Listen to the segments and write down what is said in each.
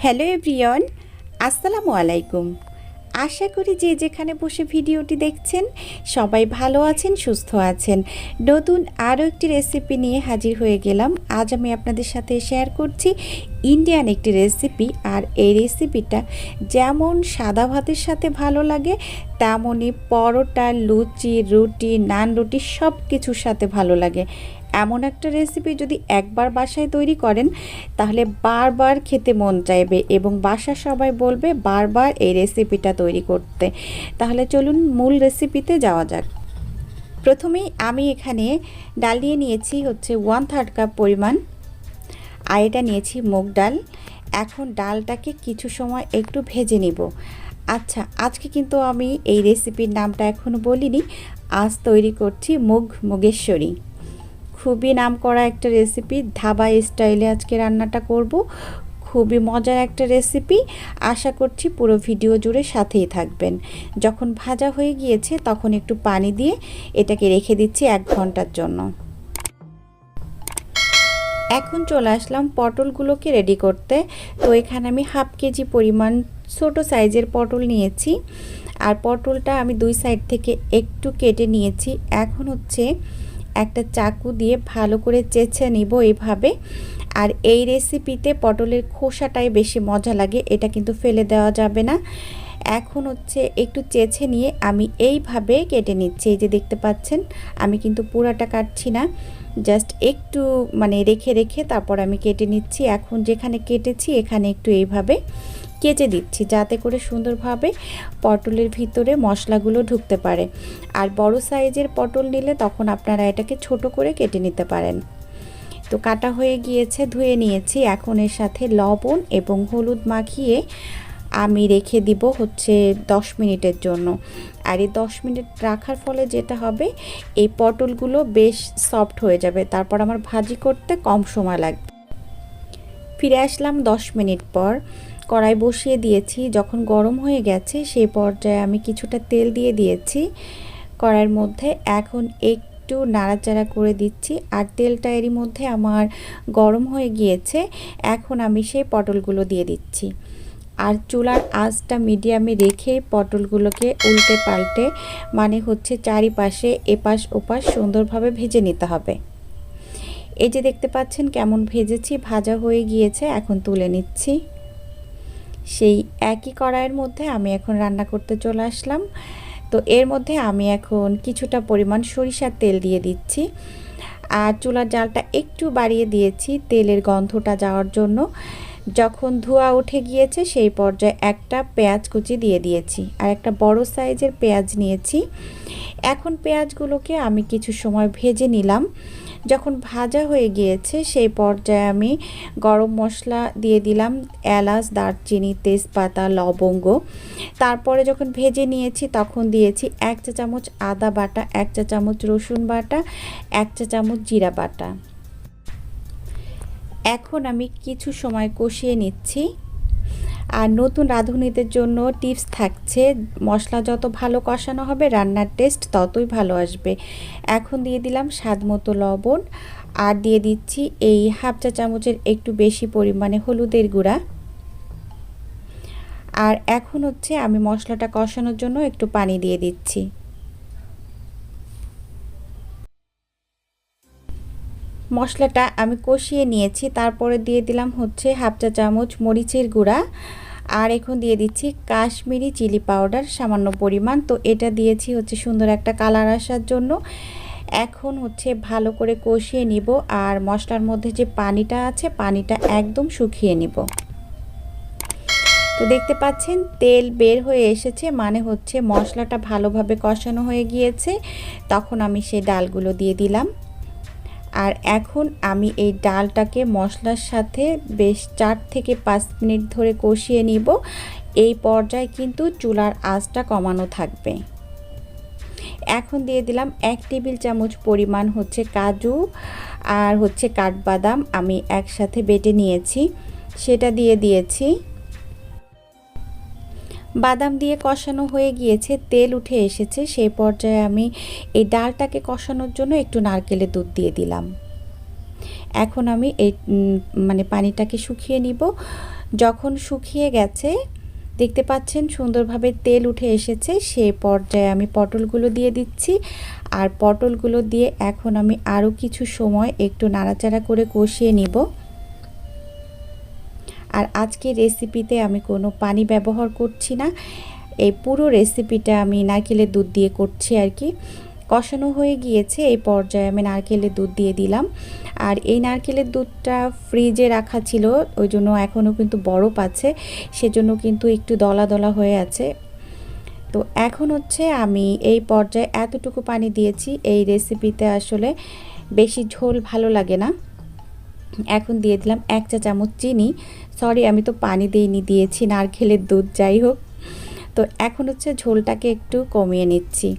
Hello everyone, আসসালামু আলাইকুম। আশা করি যে যেখানে বসে ভিডিওটি দেখছেন সবাই ভালো আছেন, সুস্থ আছেন। নতুন আরও একটি রেসিপি নিয়ে হাজির হয়ে গেলাম। আজ আমি আপনাদের সাথে শেয়ার করছি ইন্ডিয়ান একটি রেসিপি। আর এই রেসিপিটা যেমন সাদা ভাতের সাথে ভালো লাগে, তেমনই পরোটা, লুচি, রুটি, নান রুটি সব কিছুর সাথে ভালো লাগে। এমন একটা রেসিপি যদি একবার বাসায় তৈরি করেন তাহলে বারবার খেতে মন চাইবে এবং বাসার সবাই বলবে বারবার এই রেসিপিটা তৈরি করতে। তাহলে চলুন মূল রেসিপিতে যাওয়া যাক। প্রথমেই আমি এখানে ডাল নিয়ে নিয়েছি হচ্ছে 1/3 কাপ পরিমাণ, আর এটা নিয়েছি মুগ ডাল। এখন ডালটাকে কিছু সময় একটু ভেজে নিব। আচ্ছা, আজকে কিন্তু আমি এই রেসিপির নামটা এখনও বলিনি। আজ তৈরি করছি মুগেশ্বরী। খুবই নামকরা একটা রেসিপি, ধাবা স্টাইলে আজকে রান্নাটা করব। খুবই মজার একটা রেসিপি। আশা করছি পুরো ভিডিও জুড়ে সাথেই থাকবেন। যখন ভাজা হয়ে গিয়েছে তখন একটু পানি দিয়ে এটাকে রেখে দিচ্ছি 1 ঘন্টার জন্য। এখন চলে আসলাম পটলগুলোকে রেডি করতে। তো এখানে আমি 1/2 কেজি পরিমাণ ছোট সাইজের পটল নিয়েছি। আর পটলটা আমি 2 সাইড থেকে একটু কেটে নিয়েছি। এখন হচ্ছে একটা চাকু দিয়ে ভালো করে চেঁচে নিব এইভাবে। আর এই রেসিপিতে পটলের খোসাটাই বেশি মজা লাগে, এটা কিন্তু ফেলে দেওয়া যাবে না। এখন হচ্ছে একটু চেঁচে নিয়ে আমি এইভাবে কেটে নিচ্ছি। এই যে দেখতে পাচ্ছেন, আমি কিন্তু পুরাটা কাটছি না, জাস্ট একটু রেখে রেখে তারপর আমি কেটে নিচ্ছি। এখন যেখানে কেটেছি এখানে একটু এইভাবে কেচে দিচ্ছি যাতে করে সুন্দরভাবে পটলের ভিতরে মশলাগুলো ঢুকতে পারে। আর বড় সাইজের পটল নিলে তখন আপনারা এটাকে ছোট করে কেটে নিতে পারেন। তো কাটা হয়ে গিয়েছে, ধুয়ে নিয়েছি। এখন এর সাথে লবণ এবং হলুদ মাখিয়ে আমি রেখে দিব হচ্ছে 10 মিনিটের জন্য। আর এই 10 মিনিট রাখার ফলে যেটা হবে, এই পটলগুলো বেশ সফট হয়ে যাবে, তারপর আমার ভাজি করতে কম সময় লাগবে। ফিরে আসলাম 10 মিনিট পর। কড়াই বসিয়ে দিয়েছি, যখন গরম হয়ে গেছে সেই পর্যায়ে আমি কিছুটা তেল দিয়ে দিয়েছি কড়াইয়ের মধ্যে। এখন একটু নাড়াচাড়া করে দিচ্ছি। আর তেলটা এরই মধ্যে আমার গরম হয়ে গিয়েছে। এখন আমি সেই পটলগুলো দিয়ে দিচ্ছি। আর চুলার আঁচটা মিডিয়ামে রেখে পটলগুলোকে উল্টে পাল্টে হচ্ছে চারিপাশে এপাশ ওপাশ সুন্দরভাবে ভেজে নিতে হবে। এই যে দেখতে পাচ্ছেন কেমন ভেজেছি, ভাজা হয়ে গিয়েছে। এখন তুলে নিচ্ছি। সেই একই কড়াইয়ের মধ্যে আমি এখন রান্না করতে চলে আসলাম। তো এর মধ্যে আমি এখন কিছুটা পরিমাণ সরিষার তেল দিয়ে দিচ্ছি। আর চুলার জালটা একটু বাড়িয়ে দিয়েছি তেলের গন্ধটা যাওয়ার জন্য। যখন ধোঁয়া উঠে গিয়েছে সেই পর্যায়ে একটা পেঁয়াজ কুচি দিয়ে দিয়েছি, আর একটা বড় সাইজের পেঁয়াজ নিয়েছি। এখন পেঁয়াজগুলোকে আমি কিছু সময় ভেজে নিলাম। যখন ভাজা হয়ে গিয়েছে সেই পর্যায়ে আমি গরম মশলা দিয়ে দিলাম, এলাচ, দারচিনি, তেজপাতা, লবঙ্গ। তারপরে যখন ভেজে নিয়েছি তখন দিয়েছি 1 চা চামচ আদা বাটা, 1 চা চামচ রসুন বাটা, 1 চা চামচ জিরা বাটা। এখন আমি কিছু সময় কষিয়ে নিচ্ছি। আর নতুন রাঁধুনিদের জন্য টিপস থাকছে, মশলা যত ভালো কষানো হবে রান্নার টেস্ট ততই ভালো আসবে। এখন দিয়ে দিলাম স্বাদ মতো লবণ, আর দিয়ে দিচ্ছি এই 1/2 চা চামচের একটু বেশি পরিমাণে হলুদের গুঁড়া। আর এখন হচ্ছে আমি মশলাটা কষানোর জন্য একটু পানি দিয়ে দিচ্ছি। মশলাটা আমি কষিয়ে নিয়েছি, তারপরে দিয়ে দিলাম হচ্ছে 1/2 চা চামচ মরিচের গুঁড়া। আর এখন দিয়ে দিচ্ছি কাশ্মীরি চিলি পাউডার সামান্য পরিমাণ। তো এটা দিয়েছি হচ্ছে সুন্দর একটা কালার আসার জন্য। এখন হচ্ছে ভালো করে কষিয়ে নিব। আর মশলার মধ্যে যে পানিটা আছে পানিটা একদম শুকিয়ে নিব। তো দেখতে পাচ্ছেন তেল বের হয়ে এসেছে, হচ্ছে মশলাটা ভালোভাবে কষানো হয়ে গিয়েছে। তখন আমি সেই ডালগুলো দিয়ে দিলাম। আর এখন আমি এই ডালটাকে মশলার সাথে বেশ 4 থেকে 5 মিনিট ধরে কষিয়ে নিব। এই পর্যায়ে কিন্তু চুলার আঁচটা কমানো থাকবে। এখন দিয়ে দিলাম 1 টেবিল চামচ পরিমাণ হচ্ছে কাজু আর হচ্ছে কাঠবাদাম আমি একসাথে বেটে নিয়েছি, সেটা দিয়ে দিয়েছি। বাদাম দিয়ে কষানো হয়ে গিয়েছে, তেল উঠে এসেছে। সেই পর্যায়ে আমি এই ডালটাকে কষানোর জন্য একটু নারকেলের দুধ দিয়ে দিলাম। এখন আমি এই পানিটাকে শুকিয়ে নিব। যখন শুকিয়ে গেছে, দেখতে পাচ্ছেন সুন্দরভাবে তেল উঠে এসেছে, সেই পর্যায়ে আমি পটলগুলো দিয়ে দিচ্ছি। আর পটলগুলো দিয়ে এখন আমি আরও কিছু সময় একটু নাড়াচাড়া করে কষিয়ে নিব। আর আজকের রেসিপিতে আমি কোনো পানি ব্যবহার করছি না, এই পুরো রেসিপিটা আমি নারকেলের দুধ দিয়ে করছি আর কি। কষানো হয়ে গিয়েছে, এই পর্যায়ে আমি নারকেলের দুধ দিয়ে দিলাম। আর এই নারকেলের দুধটা ফ্রিজে রাখা ছিল, ওই জন্য এখনও কিন্তু বরফ আছে, সেজন্য কিন্তু একটু দলা দলা হয়ে আছে। তো এখন হচ্ছে আমি এই পর্যায়ে এতটুকু পানি দিয়েছি, এই রেসিপিতে আসলে বেশি ঝোল ভালো লাগে না। এখন দিয়ে দিলাম 1 চা চামচ চিনি, সরি আমি তো পানি দিয়েছি নারকেলের দুধ, যাই হোক। তো এখন হচ্ছে ঝোলটাকে একটু কমিয়ে নিচ্ছি।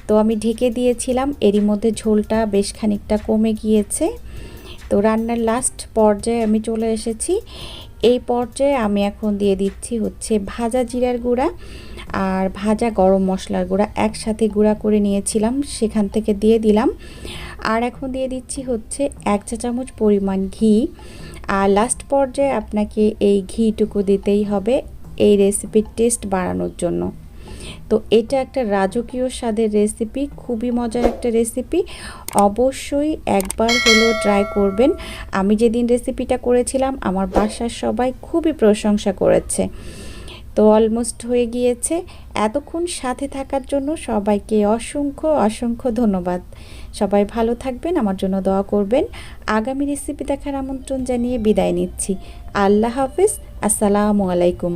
তো আমি ঢেকে দিয়েছিলাম, এরই মধ্যে ঝোলটা বেশ খানিকটা কমে গিয়েছে। তো রান্নার লাস্ট পর্যায়ে আমি চলে এসেছি। এই পর্যায়ে আমি এখন দিয়ে দিচ্ছি হচ্ছে ভাজা জিরার গুঁড়া আর ভাজা গরম মশলার গুঁড়া একসাথে গুঁড়া করে নিয়েছিলাম, সেখান থেকে দিয়ে দিলাম। আর এখন দিয়ে দিচ্ছি হচ্ছে 1 চা চামচ পরিমাণ ঘি। আর লাস্ট পর্যায়ে আপনাকে এই ঘিটুকু দিতেই হবে এই রেসিপির টেস্ট বাড়ানোর জন্য। তো এটা একটা রাজকীয় স্বাদের রেসিপি, খুবই মজার একটা রেসিপি, অবশ্যই একবার হলেও ট্রাই করবেন। আমি যেদিন রেসিপিটা করেছিলাম আমার বাসার সবাই খুবই প্রশংসা করেছে। তো অলমোস্ট হয়ে গিয়েছে। এতক্ষণ সাথে থাকার জন্য সবাইকে অসংখ্য অসংখ্য ধন্যবাদ। সবাই ভালো থাকবেন, আমার জন্য দোয়া করবেন। আগামী রেসিপি দেখার আমন্ত্রণ জানিয়ে বিদায় নিচ্ছি। আল্লাহ হাফিজ, আসসালামু আলাইকুম।